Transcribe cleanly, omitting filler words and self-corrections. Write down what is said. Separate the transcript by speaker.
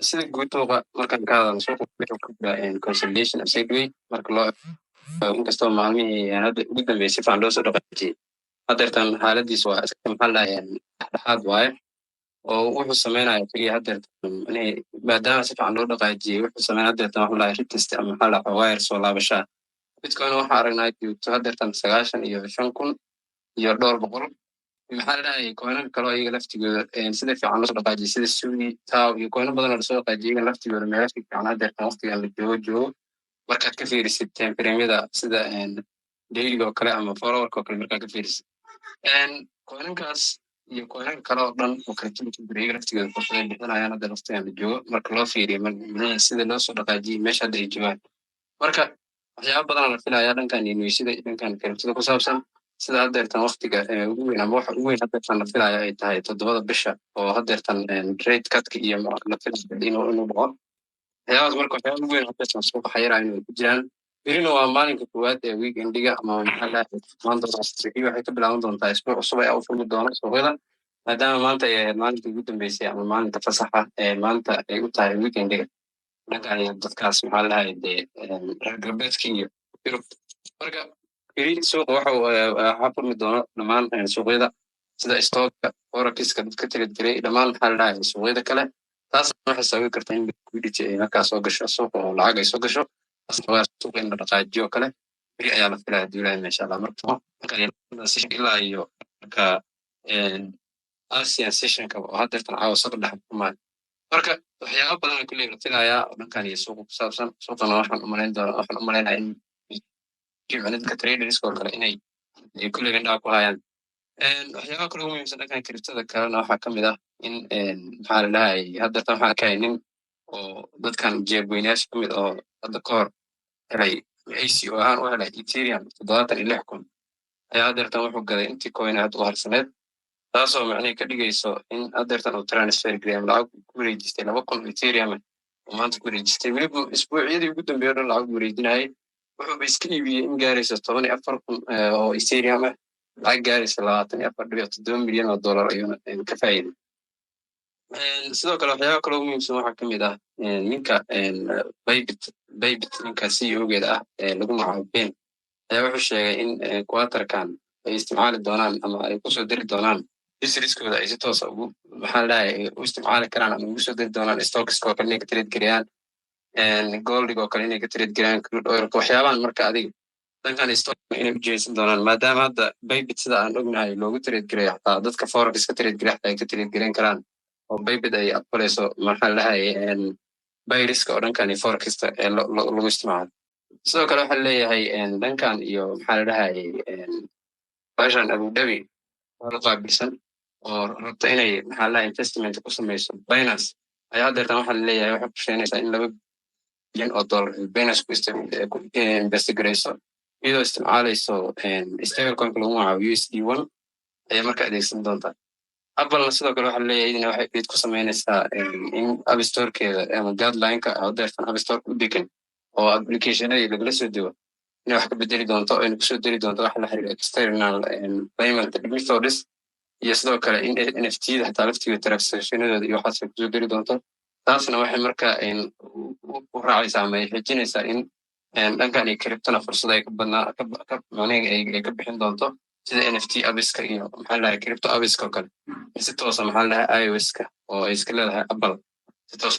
Speaker 1: sida guud suuqa markaan ka hadalno suuqa wuxuu ku jiraa consolidation of sideway marka loo eego inkastoo maalmihii hadda ugu dambeysay si fiican loo soo dhaqaajiyey haddeertan xaaladiis waa iska maxaa la dhahayaa dhexdhexaad waaye oo wuxuu sameynaya keliya haddeertan maadaama si fiican loo dhaqaajiyey wuxuu sameynaya haddeertan waxa la dhahaa retest ama maxaa la dhahaa wire soo laabashaa bitcoin waxaa aragnaa joogto haddeertan 95,000 iyo dhowr boqol maxaa la dhahay kooxaha kale oo iyaga laftigooda sida fiican loo soo dhaqaajiyey sida sugi taw iyo kooxo badan oo lasoo dhaqaajiyey iyaga laftigooda meelaha fiican haddeertan waqtigan la joogo markaad ka fiirisid temperamada sida dailiga oo kale ama forwarka oo kale markaad ka fiirisid kooxankaas iyo kooxaha kale oo dhan oo kala jiri jira iyaga laftigooda fursad bixinayaan hadda waqtigan la joogo marka loo fiiriyo sida loo soo dhaqaajiyey meesha hadda ay joogaan marka waxyaaba badan la filayaa dhankan inuisida dhankan kiribtada ku saabsan sida haddeertan waqtiga ugu weyn ama waxa ugu weyn haddeertan la filaya ay tahay 7 bisha oo haddeertan rate cutki iyo la filayo inuu dhaco waxyaabahaas marka waxyaaba ugu weyn haddeertan suuqa xayirayo inay ku jiraan berina waa maalinka koowaad ee weekendiga ama maxaa la dhahay maanta waxay ka bilaaban doontaa isbuuc cusub ayaa u furmi doona suuqyada maadaama maanta ay ahayd maalinka ugu dambeysay ama maalinka fasaxa ee maanta ay u tahay weekendiga dhankan iyo dadkaas maxaa la dhahay dee reer galbeedka iyo yurub marka suuqa waxaa furmi doono dhammaan suuqyada sida stocka forexiska dadka tiri jiray dhammaan maxaa la dhahay suuqyada kale taas waxay sababi kartaa in liquidity ay halkaas soo gasho suuqa oo lacag ay soo gasho suuqa in la dhaqaajiyo kale beri ayaa la filaya duulaha insha allah marka ilaa iyo marka asian sessionka oo haddeertan caawa soo dhex xukumayo marka waxyaaba badan oo kuley la filayaa dhankan iyo suuqa ku saabsan suuqana waxaan u malaynayaa in dadka traderska oo kale inay kuley indhaha ku hayaan waxyaaba kale ugu muhiimsan dhankan kiribtada kalena waxaa ka mid ah in maxaa la dhahay haddeertan waxaan ka haynin oo dadkan jeebweynayaasha ka mid oo hadda ka hor helay aco ahaan u helay ethereum 76,000 ayaa haddeertan wuxuu gaday intii coin aad u harsaneed taasoo macnihii ka dhigayso in haddeertan uu transfer gram lacag ku wareejistay 2,000 ethereum oo maanta ku wareejistay weliba isbuucyadii ugu dambeeyay dhan lacag wareejinayay wuxuuba iska iibiyey in gaaraysa 14,000 oo ethereum ah lacag gaaraysa 24.7 milyan oo dollar ayuuna ka faa'iiday sidoo kale waxyaaba kale ugu muhiimsan waxaa ka mid ah ninka baybit ninka CEO-geeda ah lagu magacaabo ben ayaa wuxuu sheegay in quarterkan ay isticmaali doonaan ama ay kusoo diri doonaan businesskooda ay si toosa ugu maxaa la dhahay u isticmaali karaan ama ugu soo diri doonaan stockska oo kale inay ka trade gareeyaan goldiga oo kale inay ka trade gareeyaan crude oilka waxyaabahan marka adiga dhankan stock inay u jeysan doonaan maadaama hadda baybit sida aan ognahay loogu trade gareeyo xataa dadka forex ka trade gareeya xataa ay ka trade gareyn karaan oo baybit ay aqbalayso maxaa la dhahay bayriska oo dhankan iyo forexta ee lagu isticmaalo sidoo kale waxaa leeyahay dhankan iyo maxaa la dhahay bashan abu dhabi oo la qaabilsan oo rabta inay maxaa la dhahay investment ku samayso binance ayaa haddeertan waxaa leeyahay waxay kusheynaysaa in $2 bilyan oo dollar binance ku investigarayso iyadoo isticmaalayso stablecoinka lagu magacaabo USD1 ayaa marka adeegsan doontaa applena sidoo kale waxaa leeyahay idina waxay bid ku samaynaysaa in app storekeeda ama guideline-ka haddeertan app store u degan oo applicationadii lagala soo dego inay wax ka bedeli doonto ayna kusoo deri doonto waxa la xiriira external payment methods iyo sidoo kale in NFT-da xataa laftiga transactionadooda iyo waxaas ay kusoo deri doonto taasna waxay marka u raacaysaa ama ay xijinaysaa in dhankan iyo kiribtana fursad ay ka badnaa macnaheega ay ka bixin doonto sida NFT abiska iyo maxaa la dhahay kiribto abiska oo kale si toosa maxaa la dhahay iOS-ka oo ay iska leedahay Apple si toos